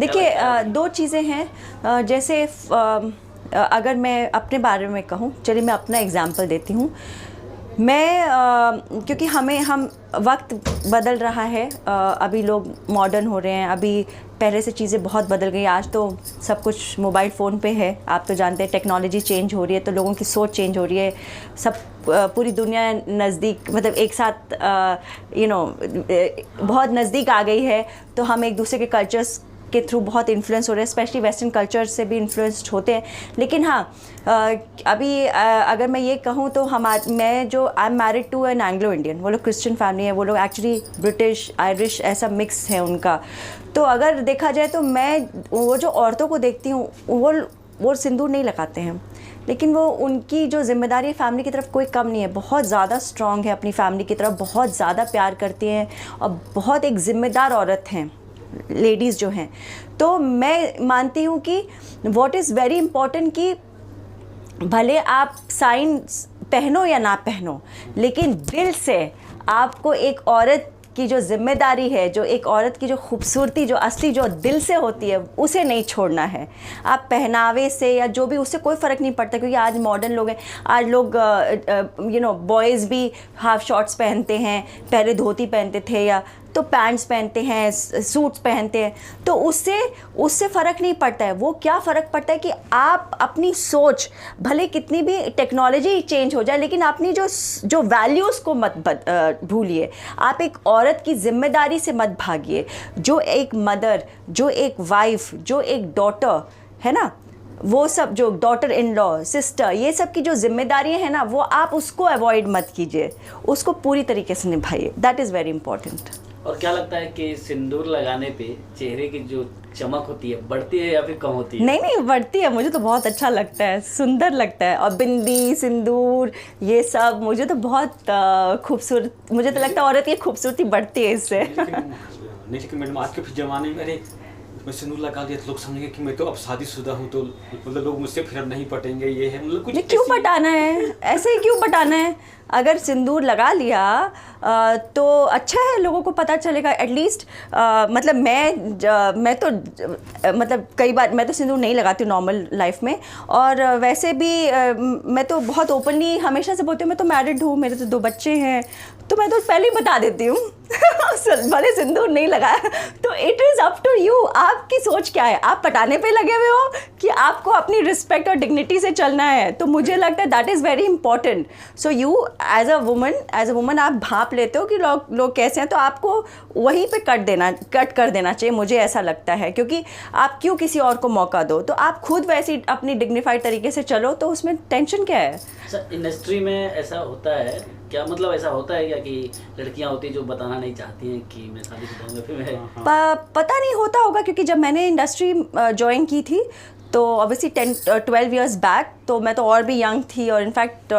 देखिए दो चीज़ें हैं। जैसे अगर मैं अपने बारे में कहूँ, चलिए मैं अपना एग्जांपल देती हूँ। मैं क्योंकि हम वक्त बदल रहा है, अभी लोग मॉडर्न हो रहे हैं, अभी पहले से चीज़ें बहुत बदल गई। आज तो सब कुछ मोबाइल फ़ोन पे है, आप तो जानते हैं टेक्नोलॉजी चेंज हो रही है, तो लोगों की सोच चेंज हो रही है। सब पूरी दुनिया नज़दीक, मतलब एक साथ बहुत नज़दीक आ गई है, तो हम एक दूसरे के कल्चर्स के थ्रू बहुत इन्फ्लुएंस हो रहे हैं, स्पेशली वेस्टर्न कल्चर से भी इन्फ्लुएंस्ड होते हैं। लेकिन हाँ, अभी अगर मैं ये कहूँ तो मैं जो I am married to an Anglo Indian, वो लोग क्रिश्चियन फैमिली है, वो लोग एक्चुअली ब्रिटिश आयरिश ऐसा मिक्स है उनका। तो अगर देखा जाए तो मैं वो जो औरतों को देखती हूँ वो सिंदूर नहीं लगाते हैं, लेकिन वो उनकी जो जिम्मेदारी है फैमिली की तरफ कोई कम नहीं है, बहुत ज़्यादा स्ट्रॉन्ग है अपनी फैमिली की तरफ, बहुत ज़्यादा प्यार करती हैं और बहुत एक ज़िम्मेदार औरत हैं लेडीज़ जो हैं। तो मैं मानती हूँ कि व्हाट इज़ वेरी इम्पॉर्टेंट कि भले आप साइन पहनो या ना पहनो, लेकिन दिल से आपको एक औरत की जो जिम्मेदारी है, जो एक औरत की जो खूबसूरती, जो असली जो दिल से होती है, उसे नहीं छोड़ना है। आप पहनावे से या जो भी, उससे कोई फ़र्क नहीं पड़ता, क्योंकि आज मॉडर्न लोग हैं, आज लोग बॉयज़ भी हाफ शॉर्ट्स पहनते हैं, पहले धोती पहनते थे या तो पैंट्स पहनते हैं, सूट्स पहनते हैं, तो उससे फ़र्क नहीं पड़ता है। वो क्या फ़र्क पड़ता है कि आप अपनी सोच, भले कितनी भी टेक्नोलॉजी चेंज हो जाए, लेकिन अपनी जो वैल्यूज़ को मत भूलिए। आप एक औरत की जिम्मेदारी से मत भागिए। जो एक मदर, जो एक वाइफ, जो एक डॉटर है ना, वो सब जो डॉटर इन लॉ, सिस्टर, ये सब की जो जिम्मेदारियाँ हैं ना, वो आप उसको अवॉइड मत कीजिए, उसको पूरी तरीके से निभाइए। That is very important. और क्या लगता है कि सिंदूर लगाने पे चेहरे की जो चमक होती है बढ़ती है या फिर कम होती है? नहीं, बढ़ती है। मुझे तो बहुत अच्छा लगता है, सुंदर लगता है। और बिंदी, सिंदूर, ये सब मुझे तो बहुत खूबसूरत, मुझे तो लगता है औरत की खूबसूरती बढ़ती है इससे। लेकिन मैडम आज के ज़माने में अरे मैं सिंदूर लगा दिया तो लोग समझेंगे कि मैं तो अब शादीशुदा हूँ, तो मतलब लोग मुझसे फिर अब नहीं पटेंगे, ये है मतलब कुछ। क्यों पटाना है? ऐसे ही क्यों पटाना है? अगर सिंदूर लगा लिया तो अच्छा है, लोगों को पता चलेगा एटलीस्ट। मतलब मैं तो मतलब कई बार मैं तो सिंदूर नहीं लगाती हूँ नॉर्मल लाइफ में, और वैसे भी मैं तो बहुत ओपनली हमेशा से बोलती हूँ मैं तो मैरिड हूँ, मेरे तो 2 बच्चे हैं, तो मैं तो पहले ही बता देती हूँ भले सिंदूर नहीं लगाया तो it is up to you. आपकी सोच क्या है? आप पटाने पे लगे हुए हो कि आपको अपनी रिस्पेक्ट और डिग्निटी से चलना है? तो मुझे लगता है that is very important. So you as a woman आप भांप लेते हो कि लोग कैसे हैं, तो आपको वहीं पे कट कर देना चाहिए, मुझे ऐसा लगता है। क्योंकि आप क्यों किसी और को मौका दो? तो आप खुद वैसी अपनी डिग्निफाइड तरीके से चलो, तो उसमें टेंशन क्या है? सर, इंडस्ट्री में ऐसा होता है क्या? मतलब ऐसा होता है क्या कि लड़कियां होती हैं जो बताना नहीं चाहती हैं कि मैं शादीशुदा हूं, फिर मैं पता नहीं होता होगा, क्योंकि जब मैंने इंडस्ट्री ज्वाइन की थी तो ऑब्वियसली 10-12 इयर्स बैक, तो मैं तो और भी यंग थी, और इनफैक्ट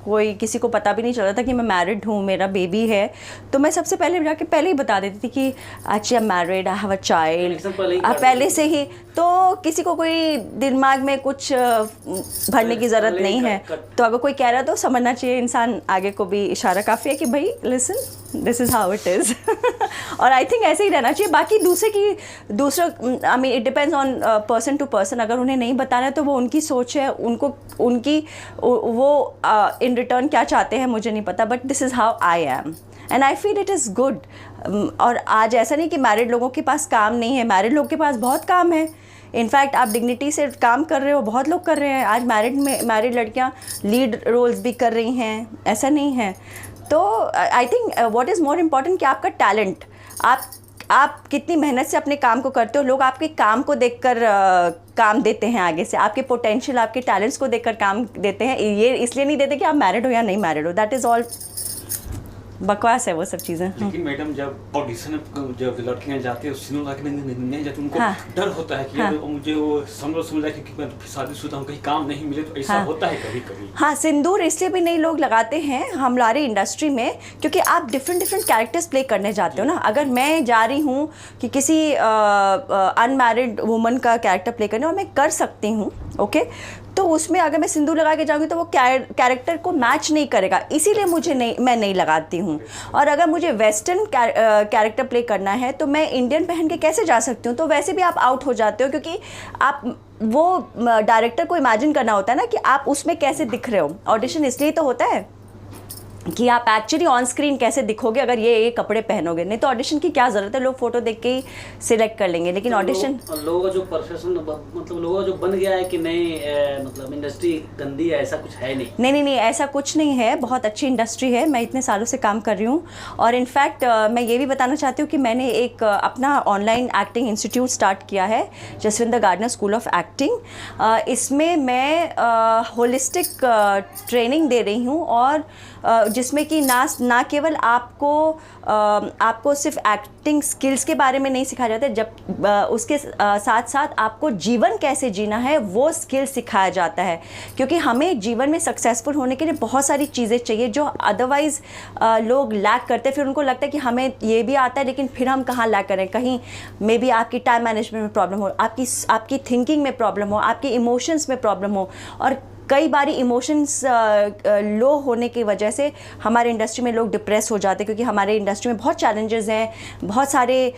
कोई किसी को पता भी नहीं चल रहा था कि मैं मैरिड हूँ, मेरा बेबी है। तो मैं सबसे पहले जाके पहले ही बता देती थी कि actually I am married, I have a child, पहले से ही। तो किसी को कोई दिमाग में कुछ भरने की ज़रूरत नहीं है। तो अगर कोई कह रहा है तो समझना चाहिए इंसान, आगे को भी इशारा काफ़ी है कि भाई listen, this is how it is. और आई थिंक ऐसे ही रहना चाहिए। बाकी दूसरा I mean it depends on person to person. अगर उन्हें नहीं बताना है तो वो उनकी सोच है, वो इन रिटर्न क्या चाहते हैं मुझे नहीं पता, but this is how I am and I feel it is good. और आज ऐसा नहीं कि मैरिड लोगों के पास काम नहीं है, मैरिड लोगों के पास बहुत काम है। इनफैक्ट आप डिग्निटी से काम कर रहे हो, बहुत लोग कर रहे हैं। आज मैरिड लड़कियां लीड रोल्स भी कर रही हैं, ऐसा नहीं है। तो I think what is more important कि आपका टैलेंट, आप कितनी मेहनत से अपने काम को करते हो। लोग आपके काम को देखकर काम देते हैं आगे से, आपके पोटेंशियल, आपके टैलेंट्स को देखकर काम देते हैं। ये इसलिए नहीं देते कि आप मैरिड हो या नहीं मैरिड हो। दैट इज़ ऑल बकवास है वो सब चीज़ें। लेकिन मैडम जब ऑडिशन जब लड़कियां जाती है सिंदूर लगा के नहीं जाती, उनको डर होता है कि मुझे वो समझ जाए कि मैं शादीशुदा हूं, कहीं काम नहीं मिले, तो ऐसा होता है कभी कभी। हाँ, सिंदूर इसलिए भी नहीं लोग लगाते हैं हमारी इंडस्ट्री में, क्योंकि आप डिफरेंट कैरेक्टर्स प्ले करने जाते हो ना। अगर मैं जा रही हूँ कि किसी अनमैरिड वुमन का कैरेक्टर प्ले करने, और मैं कर सकती हूँ, ओके, तो उसमें अगर मैं सिंदूर लगा के जाऊँगी तो वो कैरेक्टर को मैच नहीं करेगा, इसीलिए मैं नहीं लगाती हूँ। और अगर मुझे वेस्टर्न कैरेक्टर प्ले करना है तो मैं इंडियन पहन के कैसे जा सकती हूँ, तो वैसे भी आप आउट हो जाते हो, क्योंकि आप वो डायरेक्टर को इमेजिन करना होता है ना कि आप उसमें कैसे दिख रहे हो। ऑडिशन इसलिए तो होता है कि आप एक्चुअली ऑन स्क्रीन कैसे दिखोगे अगर ये कपड़े पहनोगे, नहीं तो ऑडिशन की क्या ज़रूरत है, लोग फोटो देख के ही सिलेक्ट कर लेंगे। लेकिन ऑडिशन लोगों का जो प्रोफेशन मतलब लोगों का जो बन गया है कि नहीं मतलब इंडस्ट्री गंदी है, ऐसा कुछ है नहीं। नहीं, ऐसा कुछ नहीं है, बहुत अच्छी इंडस्ट्री है, मैं इतने सालों से काम कर रही हूँ। और इनफैक्ट मैं ये भी बताना चाहती हूँ कि मैंने एक अपना ऑनलाइन एक्टिंग इंस्टीट्यूट स्टार्ट किया है, Jasvinder Gardner school of acting. इसमें मैं होलिस्टिक ट्रेनिंग दे रही हूँ, और जिसमें कि ना केवल आपको सिर्फ एक्टिंग स्किल्स के बारे में नहीं सिखाया जाता है, जब उसके साथ साथ आपको जीवन कैसे जीना है वो स्किल सिखाया जाता है। क्योंकि हमें जीवन में सक्सेसफुल होने के लिए बहुत सारी चीज़ें चाहिए जो अदरवाइज़ लोग लैक करते हैं। फिर उनको लगता है कि हमें ये भी आता है लेकिन फिर हम कहाँ लैक करें, कहीं मे बी आपकी टाइम मैनेजमेंट में प्रॉब्लम हो, आपकी थिंकिंग में प्रॉब्लम हो, आपके इमोशंस में प्रॉब्लम हो। और कई बारी इमोशंस लो होने की वजह से हमारे इंडस्ट्री में लोग डिप्रेस हो जाते हैं, क्योंकि हमारे इंडस्ट्री में बहुत चैलेंजेस हैं, बहुत सारे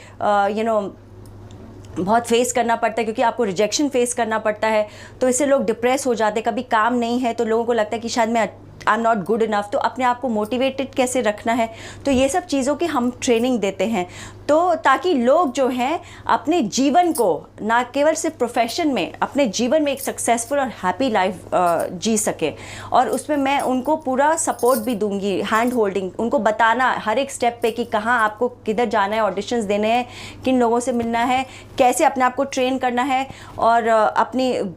बहुत फेस करना पड़ता है, क्योंकि आपको रिजेक्शन फेस करना पड़ता है। तो इससे लोग डिप्रेस हो जाते हैं। कभी काम नहीं है तो लोगों को लगता है कि शायद मैं I am not good enough, तो अपने आप को मोटिवेटेड कैसे रखना है, तो ये सब चीज़ों की हम ट्रेनिंग देते हैं, तो ताकि लोग जो हैं अपने जीवन को ना केवल सिर्फ प्रोफेशन में, अपने जीवन में एक सक्सेसफुल और हैप्पी लाइफ जी सके। और उसमें मैं उनको पूरा सपोर्ट भी दूंगी, हैंड होल्डिंग, उनको बताना हर एक स्टेप पे कि कहाँ आपको किधर जाना है, ऑडिशंस देने हैं, किन लोगों से मिलना है, कैसे अपने आप को ट्रेन करना है, और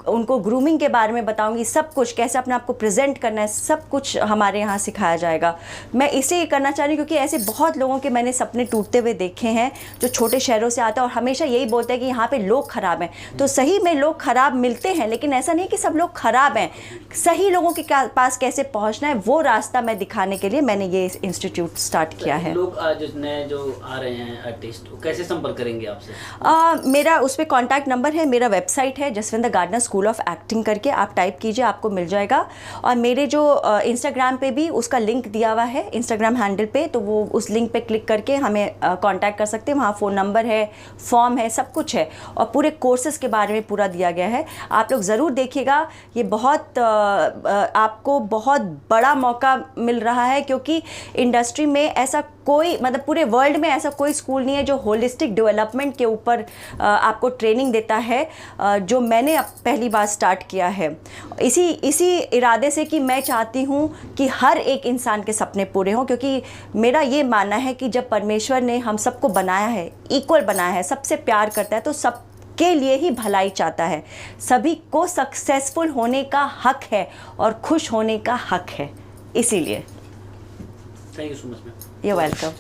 उनको ग्रूमिंग के बारे में बताऊंगी, सब कुछ कैसे अपने आप को प्रेजेंट करना है, सब कुछ हमारे यहाँ सिखाया जाएगा। मैं इसलिए करना चाह रही हूँ क्योंकि ऐसे बहुत लोगों के मैंने सपने टूटते हुए देखे हैं जो छोटे शहरों से आते हैं और हमेशा यही बोलते हैं कि यहाँ पे लोग ख़राब हैं। तो सही में लोग ख़राब मिलते हैं, लेकिन ऐसा नहीं कि सब लोग ख़राब हैं। सही लोगों के पास कैसे पहुँचना है वो रास्ता मैं दिखाने के लिए मैंने ये इंस्टीट्यूट स्टार्ट किया है। लोग नए जो आ रहे हैं आर्टिस्ट, वो कैसे संपर्क करेंगे आपसे? मेरा उस पर कॉन्टैक्ट नंबर है, मेरा वेबसाइट है Jasvinder Gardner school of acting करके आप टाइप कीजिए, आपको मिल जाएगा। और मेरे जो इंस्टाग्राम पे भी उसका लिंक दिया हुआ है, इंस्टाग्राम हैंडल पे, तो वो उस लिंक पे क्लिक करके हमें कांटेक्ट कर सकते हैं। वहाँ फ़ोन नंबर है, फॉर्म है, सब कुछ है, और पूरे कोर्सेज़ के बारे में पूरा दिया गया है। आप लोग ज़रूर देखिएगा, ये बहुत आपको बहुत बड़ा मौका मिल रहा है, क्योंकि इंडस्ट्री में ऐसा कोई, मतलब पूरे वर्ल्ड में ऐसा कोई स्कूल नहीं है जो होलिस्टिक डेवलपमेंट के ऊपर आपको ट्रेनिंग देता है, जो मैंने अब पहली बार स्टार्ट किया है। इसी इरादे से कि मैं चाहती हूँ कि हर एक इंसान के सपने पूरे हों, क्योंकि मेरा ये मानना है कि जब परमेश्वर ने हम सबको बनाया है, इक्वल बनाया है, सबसे प्यार करता है, तो सब के लिए ही भलाई चाहता है। सभी को सक्सेसफुल होने का हक है और खुश होने का हक है, इसीलिए। Thank you so much ma'am. You're welcome.